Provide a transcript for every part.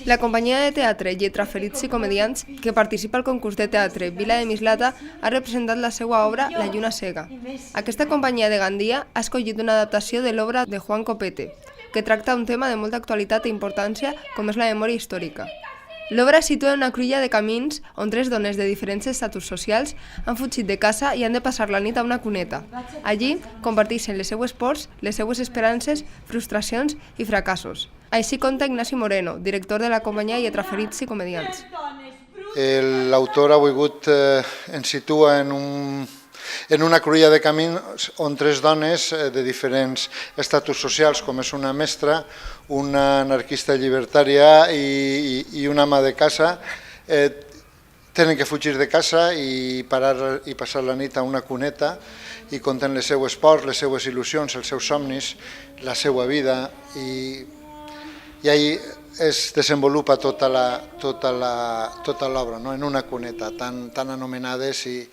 La companyia de teatre Lletra Ferits i Comediants, que participa al concurs de teatre Vila de Mislata, ha representat la seva obra La lluna cega. Aquesta companyia de Gandia ha escollit una adaptació de l'obra de Juan Copete, que tracta un tema de molta actualitat i importància com és la memòria històrica. L'obra es situa en una cruïlla de camins on tres dones de diferents estatus socials han fugit de casa i han de passar la nit a una cuneta. Allí comparteixen les seues pors, les seues esperances, frustracions i fracassos. Així conta Ignasi Moreno, director de la companyia Lletra Ferits i Comediants. L'autor ha volgut ens situa en una cruïlla de camins on tres dones de diferents estatus socials, com és una mestra, una anarquista llibertària i una ama de casa, tenen que fugir de casa i passar la nit a una cuneta i conten les seues pors, les seues il·lusions, els seus somnis, la seva vida i ahí es desenvolupa tota l'obra, en una cuneta, tan anomenades i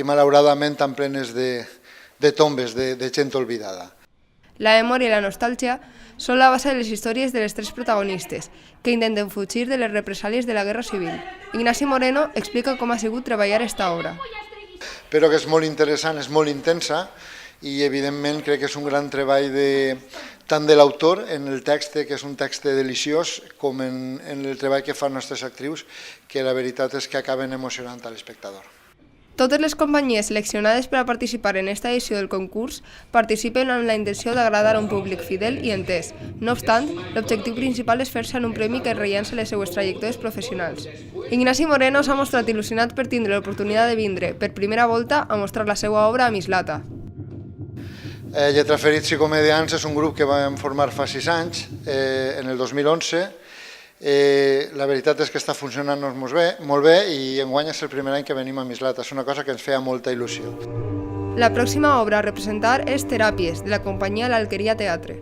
malauradament tan plenes de tombes, de gent oblidada. La memòria i la nostàlgia són la base de les històries de les tres protagonistes, que intenten fugir de les represàlies de la Guerra Civil. Ignasi Moreno explica com ha sigut treballar esta obra. Però que és molt interessant, és molt intensa i evidentment crec que és un gran treball tant de l'autor en el text, que és un text deliciós, com en el treball que fan les nostres actrius, que la veritat és que acaben emocionant a l'espectador. Totes les companyies seleccionades per a participar en esta edició del concurs participen amb la intenció d'agradar a un públic fidel i entès. No obstant, l'objectiu principal és fer-se en un premi que rellença les seues trajectòries professionals. Ignasi Moreno s'ha mostrat il·lusionat per tindre l'oportunitat de vindre per primera volta a mostrar la seva obra a Mislata. Lletra Ferits i Comediants és un grup que vam formar fa 6 anys, en el 2011. La veritat és que està funcionant molt bé i enguany és el primer any que venim a Mislata. És una cosa que ens feia molta il·lusió. La pròxima obra a representar és Teràpies, de la companyia L'Alqueria Teatre.